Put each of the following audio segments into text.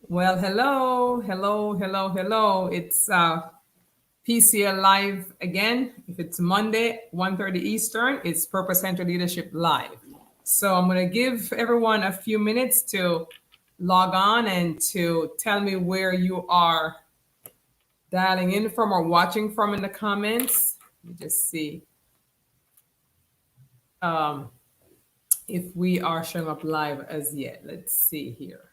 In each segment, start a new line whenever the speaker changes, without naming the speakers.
Well, hello, hello, hello, hello. It's PCL Live again. If it's Monday, 1:30 Eastern, it's Purpose Center Leadership Live. So I'm going to give everyone a few minutes to log on and to tell me where you are dialing in from or watching from in the comments. Let me just see um, if we are showing up live as yet. Let's see here.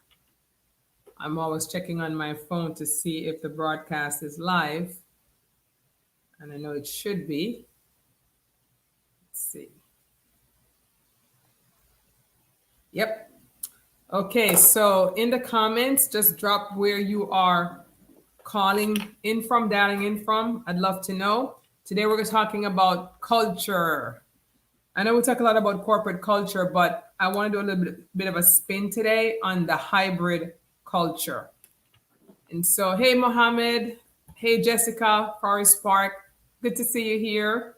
I'm always checking on my phone to see if the broadcast is live. And I know it should be. Let's see. Yep. Okay, so in the comments, just drop where you are calling in from, dialing in from. I'd love to know. Today we're talking about culture. I know we talk a lot about corporate culture, but I want to do a little bit of a spin today on the hybrid culture. And so, hey, Mohammed. Hey, Jessica, Forest Park. Good to see you here.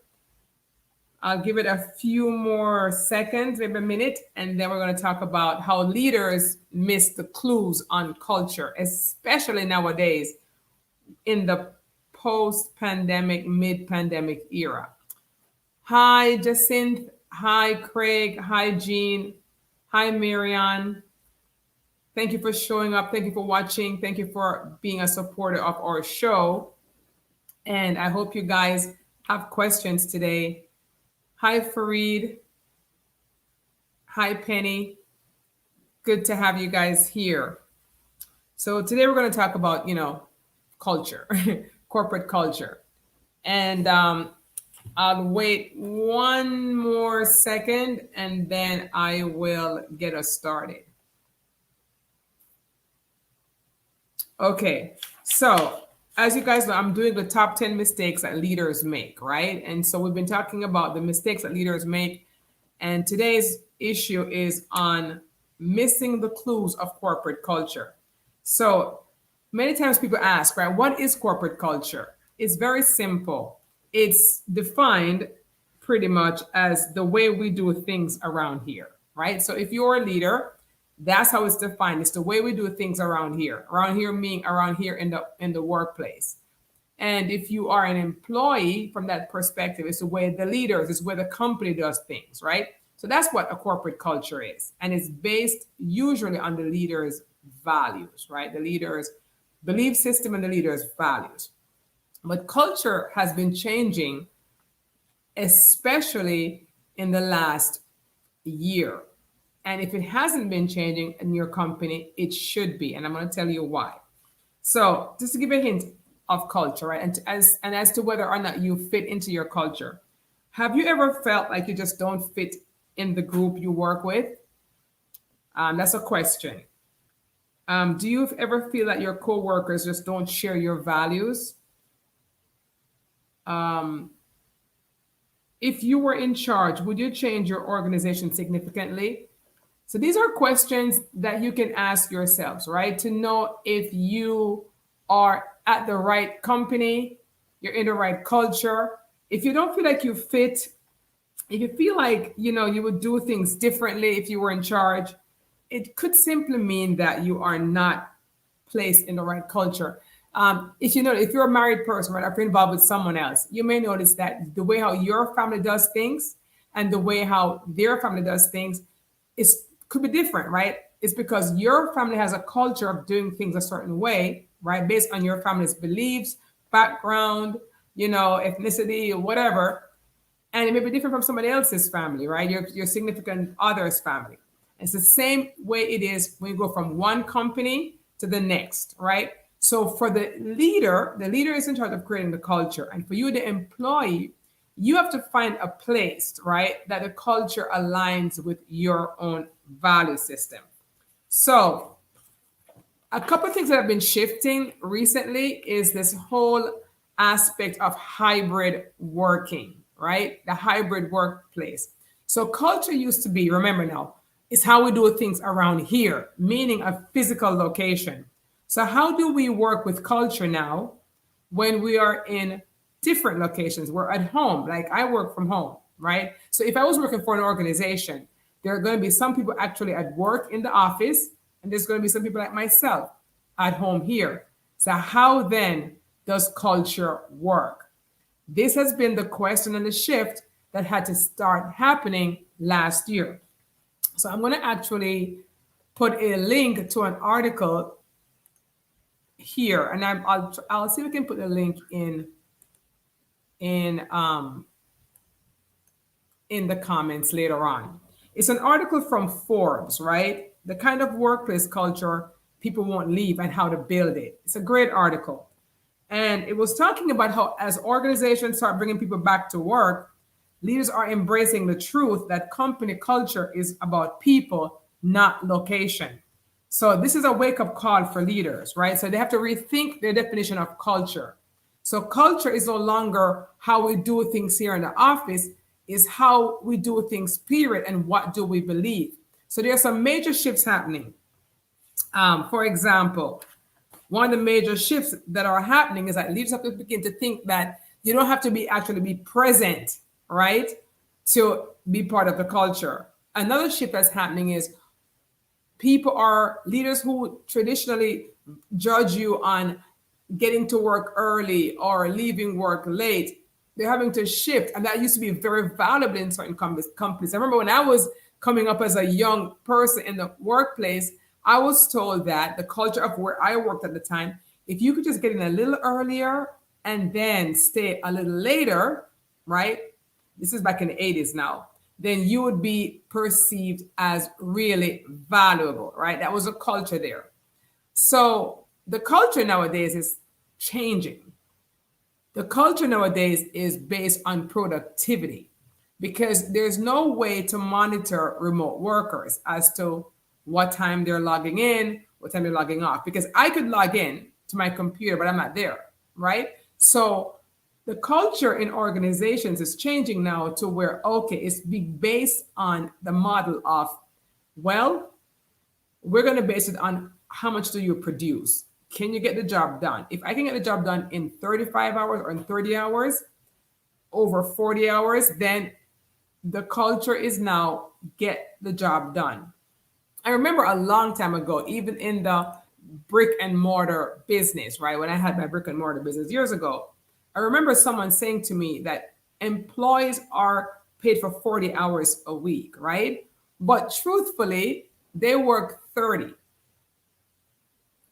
I'll give it a few more seconds, maybe a minute, and then we're going to talk about how leaders miss the clues on culture, especially nowadays in the post pandemic, mid pandemic era. Hi, Jacinth. Hi, Craig. Hi, Jean. Hi, Marianne. Thank you for showing up. Thank you for watching. Thank you for being a supporter of our show. And I hope you guys have questions today. Hi, Fareed. Hi, Penny. Good to have you guys here. So today we're going to talk about, culture, corporate culture. And I'll wait one more second and then I will get us started. Okay. So as you guys know, I'm doing the top 10 mistakes that leaders make, right? And so we've been talking about the mistakes that leaders make. And today's issue is on missing the clues of corporate culture. So many times people ask, right, what is corporate culture? It's very simple. It's defined pretty much as the way we do things around here, right? So if you're a leader, that's how it's defined. It's the way we do things around here. Around here meaning around here in the workplace. And if you are an employee from that perspective, it's the way the leaders, it's where the company does things, right? So that's what a corporate culture is. And it's based usually on the leader's values, right? The leader's belief system and the leader's values. But culture has been changing, especially in the last year. And if it hasn't been changing in your company, it should be. And I'm going to tell you why. So, just to give a hint of culture, right? And as to whether or not you fit into your culture, have you ever felt like you just don't fit in the group you work with? That's a question. Do you ever feel that your coworkers just don't share your values? Um, if you were in charge, would you change your organization significantly? So these are questions that you can ask yourselves, right? To know if you are at the right company, you're in the right culture. If you don't feel like you fit, if you feel like, you would do things differently if you were in charge, it could simply mean that you are not placed in the right culture. If you're a married person, right, or if you're involved with someone else, you may notice that the way how your family does things and the way how their family does things is could be different, right? It's because your family has a culture of doing things a certain way, right, based on your family's beliefs, background, ethnicity, or whatever, and it may be different from somebody else's family, right? Your significant other's family. It's the same way it is when you go from one company to the next, right? So for the leader is in charge of creating the culture. And for you, the employee, you have to find a place, right, that the culture aligns with your own value system. So a couple of things that have been shifting recently is this whole aspect of hybrid working, right? The hybrid workplace. So culture used to be, remember now, is how we do things around here, meaning a physical location. So how do we work with culture now when we are in different locations? We're at home, like I work from home, right? So if I was working for an organization, there are going to be some people actually at work in the office, and there's going to be some people like myself at home here. So, how then does culture work? This has been the question and the shift that had to start happening last year. So, I'm going to actually put a link to an article here, and I'll see if I can put a link in um, in the comments later on. It's an article from Forbes, right? The kind of workplace culture people won't leave and how to build it. It's a great article. And it was talking about how, as organizations start bringing people back to work, leaders are embracing the truth that company culture is about people, not location. So, this is a wake up call for leaders, right? So, they have to rethink their definition of culture. So culture is no longer how we do things here in the office, is how we do things, period, and what do we believe. So there are some major shifts happening. For example, one of the major shifts that are happening is that leaders have to begin to think that you don't have to be actually be present, right, to be part of the culture. Another shift that's happening is people are leaders who traditionally judge you on getting to work early or leaving work late. They're having to shift, and that used to be very valuable in certain companies. I remember when I was coming up as a young person in the workplace, I was told that the culture of where I worked at the time, if you could just get in a little earlier and then stay a little later, right? This is back in the 80s now, then you would be perceived as really valuable, right? That was a culture there. So the culture nowadays is changing. The culture nowadays is based on productivity because there's no way to monitor remote workers as to what time they're logging in, what time they're logging off. Because I could log in to my computer, but I'm not there, right? So the culture in organizations is changing now to where, okay, it's based on the model of, well, we're going to base it on how much do you produce? Can you get the job done? If I can get the job done in 35 hours or in 30 hours, over 40 hours, then the culture is now get the job done. I remember a long time ago, even in the brick and mortar business, right? When I had my brick and mortar business years ago, I remember someone saying to me that employees are paid for 40 hours a week, right? But truthfully, they work 30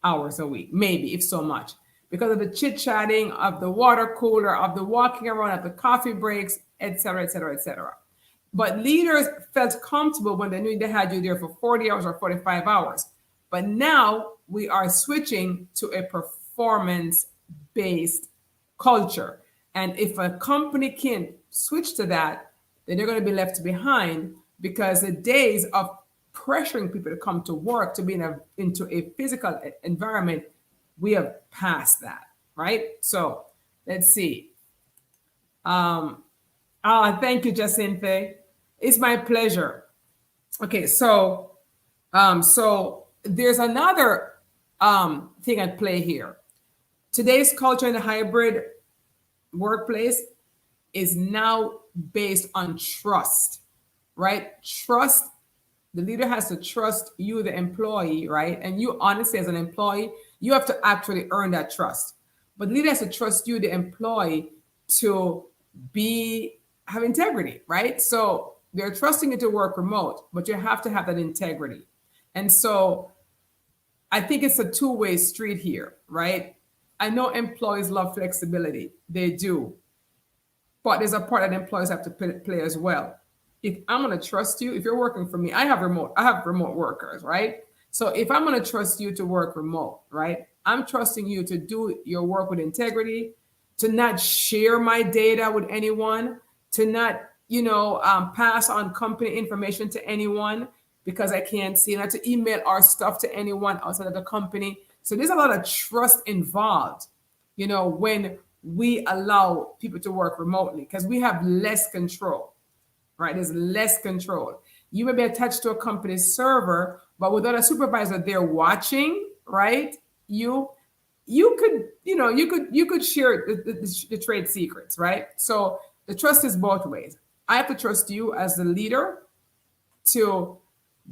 hours a week, maybe, if so much, because of the chit chatting, of the water cooler, of the walking around at the coffee breaks, etc., etc., etc. But leaders felt comfortable when they knew they had you there for 40 hours or 45 hours. But now we are switching to a performance based culture. And if a company can switch to that, then they're going to be left behind because the days of pressuring people to come to work, to be into a physical environment, we have passed that, right? So let's see. Thank you, Jacinta. It's my pleasure. Okay, so there's another thing at play here. Today's culture in the hybrid workplace is now based on trust, right? Trust. The leader has to trust you, the employee, right? And you honestly, as an employee, you have to actually earn that trust. But the leader has to trust you, the employee, to have integrity, right? So they're trusting you to work remote, but you have to have that integrity. And so I think it's a two-way street here, right? I know employees love flexibility. They do. But there's a part that employees have to play as well. If I'm going to trust you, if you're working for me, I have remote workers, right? So if I'm going to trust you to work remote, right? I'm trusting you to do your work with integrity, to not share my data with anyone, to not, pass on company information to anyone because I can't see, not to email our stuff to anyone outside of the company. So there's a lot of trust involved, when we allow people to work remotely because we have less control. Right? There's less control. You may be attached to a company's server, but without a supervisor there watching, right? You could share the trade secrets, right? So the trust is both ways. I have to trust you as the leader to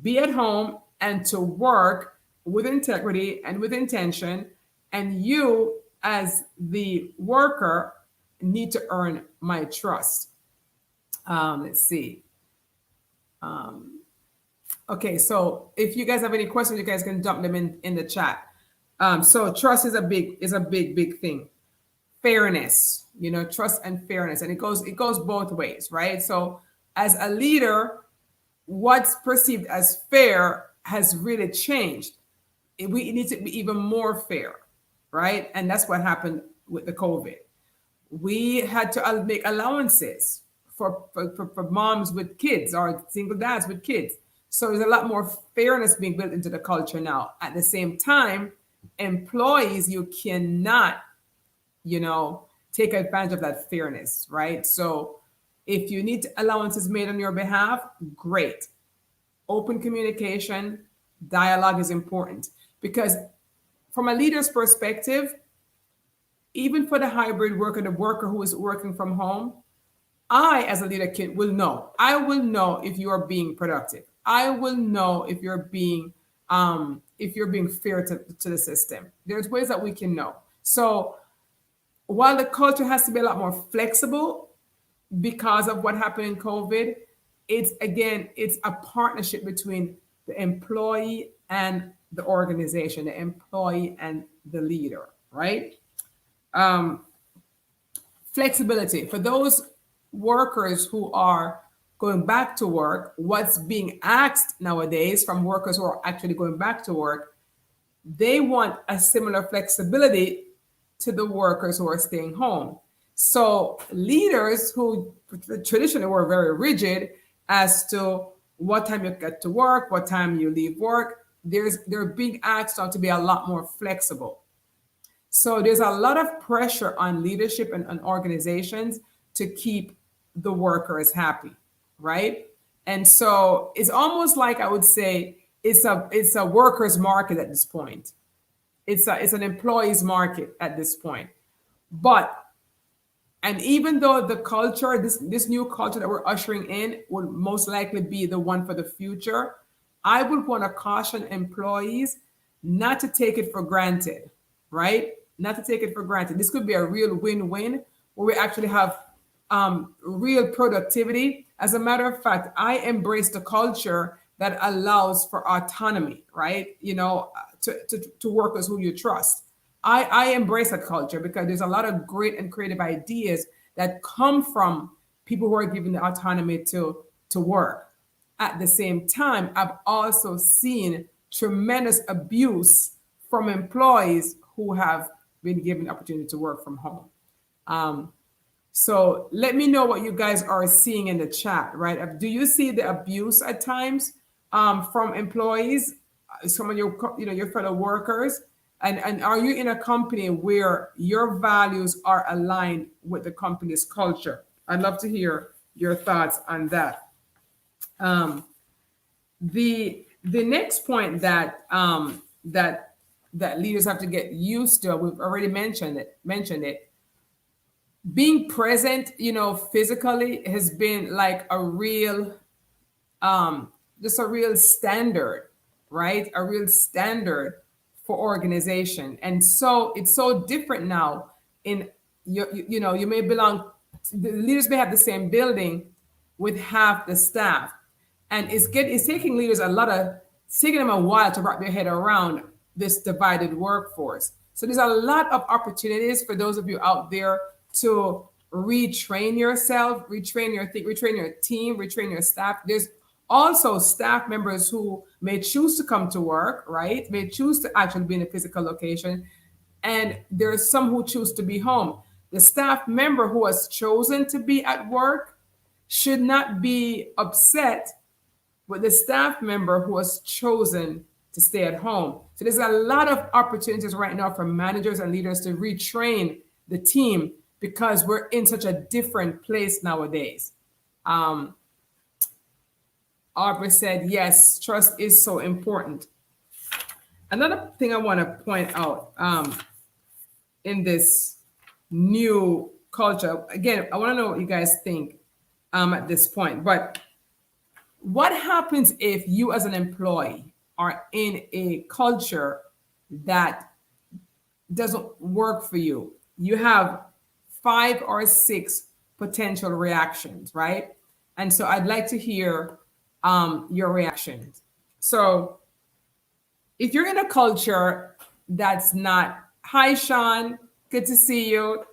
be at home and to work with integrity and with intention, and you as the worker need to earn my trust. Let's see. Okay, so if you guys have any questions, you guys can dump them in the chat. So trust is a big thing. Fairness, trust and fairness, and it goes both ways, right? So as a leader, what's perceived as fair has really changed. We need to be even more fair, right? And that's what happened with the COVID. We had to make allowances for moms with kids or single dads with kids. So there's a lot more fairness being built into the culture now. At the same time, employees, you cannot, take advantage of that fairness, right? So if you need allowances made on your behalf, great. Open communication, dialogue is important because from a leader's perspective, even for the hybrid worker, the worker who is working from home, I, as a leader, will know. I will know if you are being productive. I will know if you're being fair to the system. There's ways that we can know. So while the culture has to be a lot more flexible because of what happened in COVID, it's a partnership between the employee and the organization, the employee and the leader, right? Flexibility for those workers who are going back to work. What's being asked nowadays from workers who are actually going back to work, they want a similar flexibility to the workers who are staying home. So leaders who traditionally were very rigid as to what time you get to work, what time you leave work, they're being asked now to be a lot more flexible. So there's a lot of pressure on leadership and on organizations to keep the workers happy, right? And so it's almost like I would say it's a workers market at this point. It's an employees market at this point. But and even though the culture, this new culture that we're ushering in will most likely be the one for the future, I would want to caution employees not to take it for granted, right? Not to take it for granted. This could be a real win-win where we actually have real productivity. As a matter of fact, I embrace the culture that allows for autonomy, right? To workers who you trust. I embrace that culture because there's a lot of great and creative ideas that come from people who are given the autonomy to work. At the same time, I've also seen tremendous abuse from employees who have been given the opportunity to work from home. So let me know what you guys are seeing in the chat, right? Do you see the abuse at times from employees, some of your fellow workers? And are you in a company where your values are aligned with the company's culture? I'd love to hear your thoughts on that. The next point that leaders have to get used to, we've already mentioned it. Being present, physically has been like a real, just a real standard, right? A real standard for organization. And so it's so different now in you may belong, the leaders may have the same building with half the staff. And it's taking leaders taking them a while to wrap their head around this divided workforce. So there's a lot of opportunities for those of you out there to retrain yourself, retrain your team, retrain your staff. There's also staff members who may choose to come to work, right? May choose to actually be in a physical location. And there's some who choose to be home. The staff member who has chosen to be at work should not be upset with the staff member who has chosen to stay at home. So there's a lot of opportunities right now for managers and leaders to retrain the team because we're in such a different place nowadays. Aubrey said, yes, trust is so important. Another thing I want to point out in this new culture, again, I want to know what you guys think at this point, but what happens if you as an employee are in a culture that doesn't work for you, you have 5 or 6 potential reactions, right? And so I'd like to hear your reactions. So if you're in a culture that's not, hi, Sean, good to see you.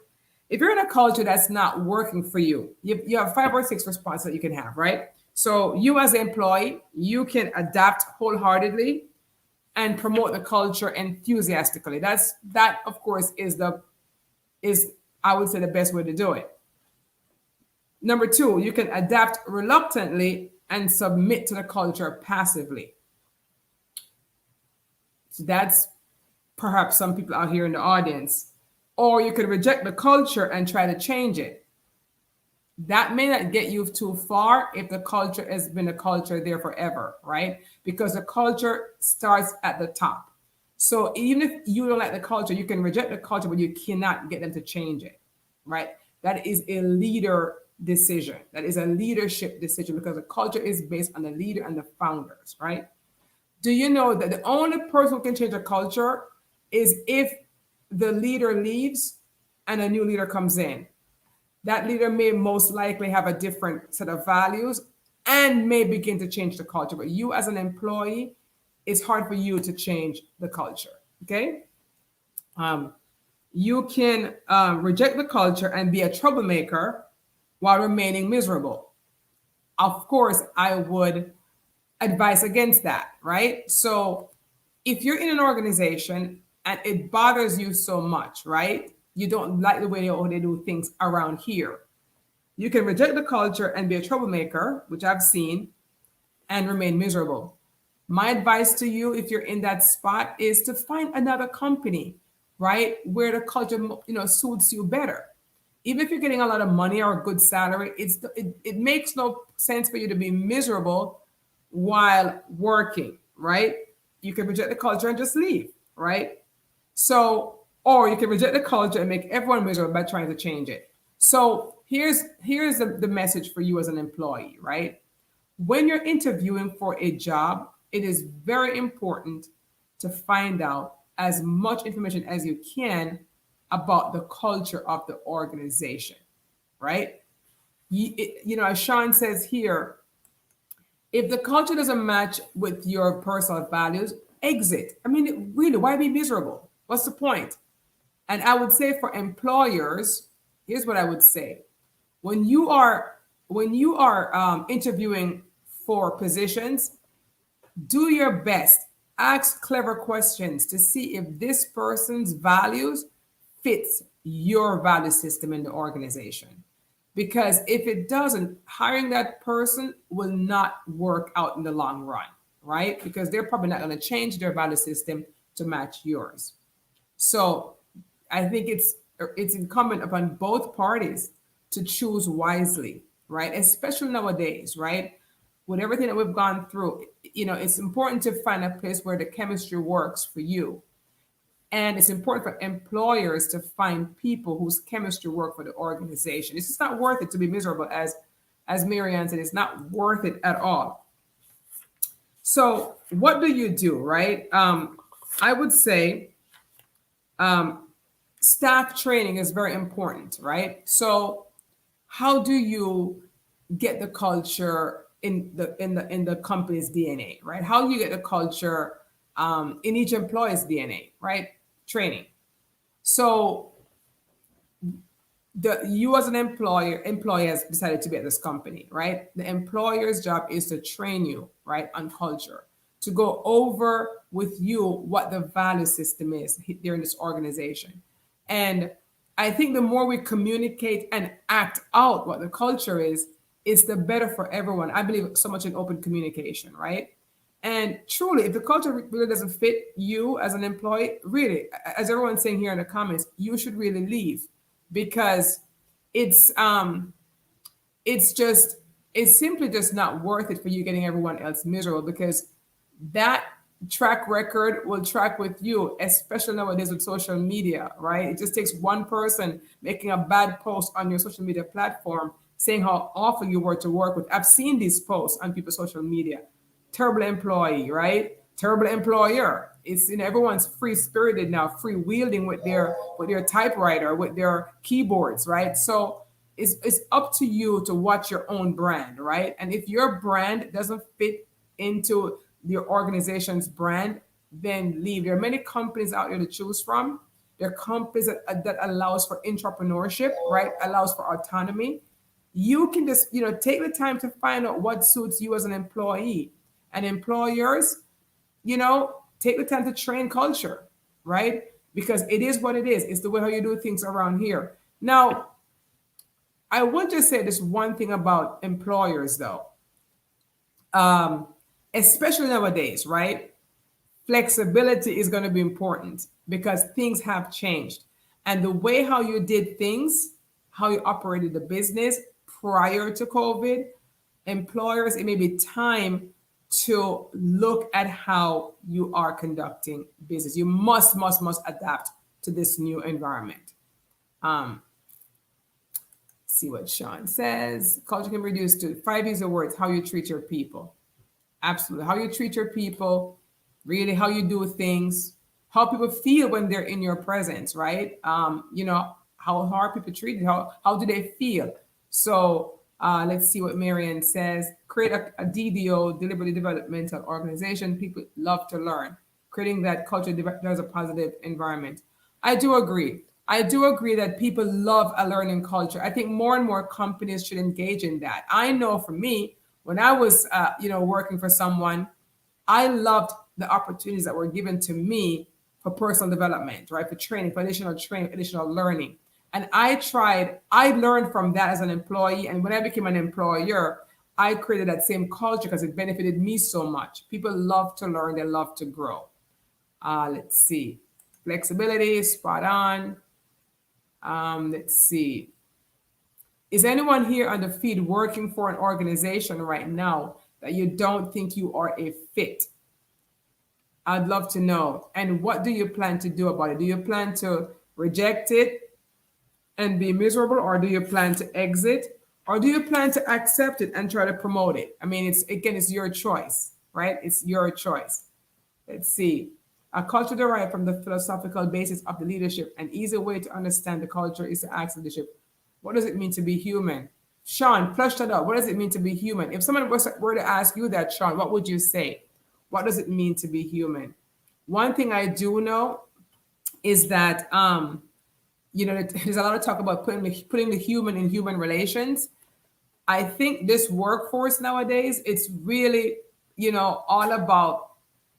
If you're in a culture that's not working for you, you have 5 or 6 responses that you can have, right? So you as an employee, you can adapt wholeheartedly and promote the culture enthusiastically. That of course is I would say the best way to do it. Number 2, you can adapt reluctantly and submit to the culture passively. So that's perhaps some people out here in the audience. Or you could reject the culture and try to change it. That may not get you too far if the culture has been a culture there forever, right? Because the culture starts at the top. So even if you don't like the culture, you can reject the culture, but you cannot get them to change it, right? That is a leader decision. That is a leadership decision because the culture is based on the leader and the founders, right? Do you know that the only person who can change a culture is if the leader leaves and a new leader comes in? That leader may most likely have a different set of values and may begin to change the culture. But you, as an employee, it's hard for you to change the culture. Okay. You can reject the culture and be a troublemaker while remaining miserable. Of course, I would advise against that, right? So if you're in an organization and it bothers you so much, right? You don't like the way they do things around here. You can reject the culture and be a troublemaker, which I've seen, and remain miserable. My advice to you, if you're in that spot, is to find another company, right, where the culture suits you better. Even if you're getting a lot of money or a good salary, it makes no sense for you to be miserable while working, right? You can reject the culture and just leave, right? So, or you can reject the culture and make everyone miserable by trying to change it. So here's the message for you as an employee, right? When you're interviewing for a job, it is very important to find out as much information as you can about the culture of the organization, right? As Sean says here, if the culture doesn't match with your personal values, exit. I mean, really, why be miserable? What's the point? And I would say for employers, here's what I would say: when you are interviewing for positions, do your best. Ask clever questions to see if this person's values fits your value system in the organization. Because if it doesn't, hiring that person will not work out in the long run, right? Because they're probably not going to change their value system to match yours. So I think it's incumbent upon both parties to choose wisely, right? Especially nowadays, right? With everything that we've gone through, it's important to find a place where the chemistry works for you. And it's important for employers to find people whose chemistry work for the organization. It's just not worth it to be miserable, as Marianne said. It's not worth it at all. So what do you do, right? I would say staff training is very important, right? So how do you get the culture in the company's DNA, right? How do you get the culture in each employee's DNA, right? Training. So you as an employee has decided to be at this company, right? The employer's job is to train you, right, on culture, to go over with you what the value system is here in this organization. And I think the more we communicate and act out what the culture is the better for everyone. I believe so much in open communication, right? And truly, if the culture really doesn't fit you as an employee, really, as everyone's saying here in the comments, you should really leave, because it's simply just not worth it for you getting everyone else miserable, because that track record will track with you, especially nowadays with social media, right? It just takes one person making a bad post on your social media platform saying how awful you were to work with. I've seen these posts on people's social media. Terrible employee, right? terrible employer. It's everyone's free spirited now, free wielding with their typewriter, with their keyboards, right? So it's up to you to watch your own brand, right? And if your brand doesn't fit into your organization's brand, then leave. There are many companies out there to choose from. There are companies that allows for entrepreneurship, right? Allows for autonomy. You can just, take the time to find out what suits you as an employee. And employers, take the time to train culture, right? Because it is what it is. It's the way how you do things around here. Now, I would just say this one thing about employers, though, especially nowadays, right? Flexibility is going to be important because things have changed. And the way how you did things, how you operated the business prior to COVID, employers, it may be time to look at how you are conducting business. You must adapt to this new environment. See what Sean says. Culture can be reduced to 5 easy words: how you treat your people. Absolutely. How you treat your people, really how you do things, how people feel when they're in your presence, right? How are people treated? How do they feel? So let's see what Marian says. Create a DDO, deliberately developmental organization. People love to learn. Creating that culture does a positive environment. I do agree. I do agree that people love a learning culture. I think more and more companies should engage in that. I know for me, when I was, working for someone, I loved the opportunities that were given to me for personal development, right? For training, for training, additional learning. And I learned from that as an employee. And when I became an employer, I created that same culture because it benefited me so much. People love to learn, they love to grow. Let's see. Flexibility, spot on. Let's see. Is anyone here on the feed working for an organization right now that you don't think you are a fit? I'd love to know. And what do you plan to do about it? Do you plan to reject it and be miserable, or do you plan to exit, or do you plan to accept it and try to promote it? I mean, it's your choice, right? It's your choice. Let's see. A culture derived from the philosophical basis of the leadership. An easy way to understand the culture is to ask leadership, what does it mean to be human? Sean, flesh that out. What does it mean to be human? If someone were to ask you that, Sean, what would you say? What does it mean to be human? One thing I do know is that, there's a lot of talk about putting the human in human relations. I think this workforce nowadays, it's really, all about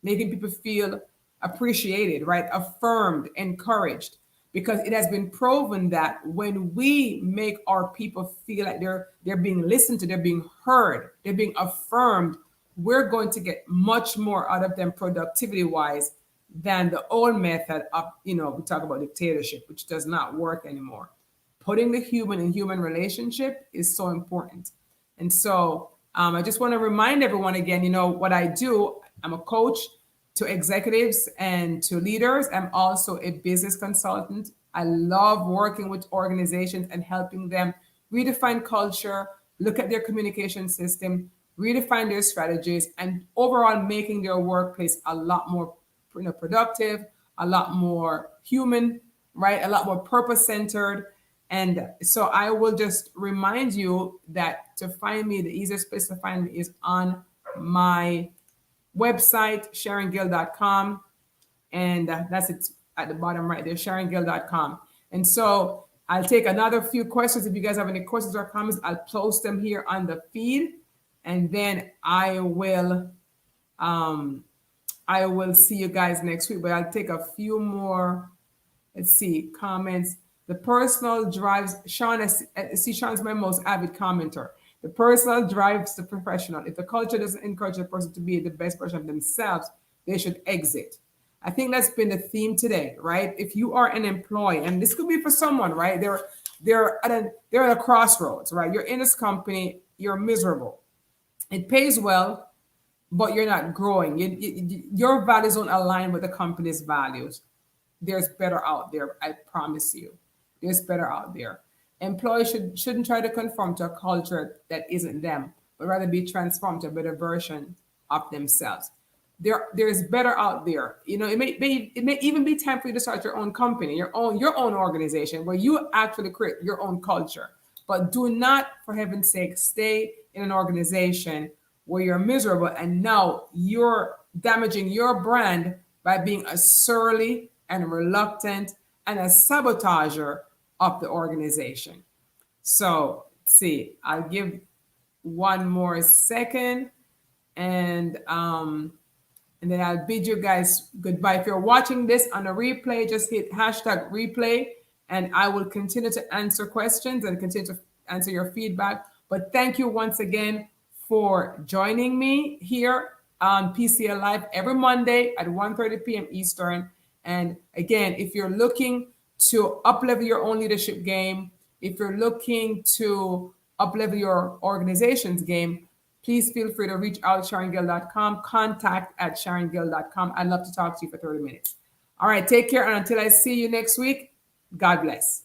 making people feel appreciated, right? Affirmed, encouraged, because it has been proven that when we make our people feel like they're being listened to, they're being heard, they're being affirmed, we're going to get much more out of them productivity wise than the old method of, we talk about dictatorship, which does not work anymore. Putting the human in human relationship is so important. And so I just want to remind everyone again, what I do. I'm a coach to executives and to leaders. I'm also a business consultant. I love working with organizations and helping them redefine culture, look at their communication system, redefine their strategies, and overall making their workplace a lot more productive, a lot more human, right? A lot more purpose centered. And so I will just remind you that to find me, the easiest place to find me is on my website, SharonGill.com. And that's it at the bottom right there, SharonGill.com. And so I'll take another few questions. If you guys have any questions or comments, I'll post them here on the feed. And then I will see you guys next week. But I'll take a few more, let's see, comments. The personal drives, Sean, I see Sean's my most avid commenter. The personal drives the professional. If the culture doesn't encourage the person to be the best version of themselves, they should exit. I think that's been the theme today, right? If you are an employee, and this could be for someone, right? They're at a crossroads, right? You're in this company, you're miserable. It pays well, but you're not growing. Your values don't align with the company's values. There's better out there. I promise you. There's better out there. Employees shouldn't try to conform to a culture that isn't them, but rather be transformed to a better version of themselves. there's better out there. It may even be time for you to start your own company, your own organization where you actually create your own culture. But do not, for heaven's sake, stay in an organization where you're miserable and now you're damaging your brand by being a surly and reluctant and a sabotager of the organization. So, see, I'll give one more second, and then I'll bid you guys goodbye. If you're watching this on a replay, just hit hashtag replay, and I will continue to answer questions and continue to answer your feedback. But thank you once again for joining me here on PCL Live every Monday at 1:30 p.m. Eastern. And again, if you're looking to uplevel your own leadership game, if you're looking to uplevel your organization's game, please feel free to reach out SharonGill.com, contact@SharonGill.com. I'd love to talk to you for 30 minutes. All right, take care. And until I see you next week, God bless.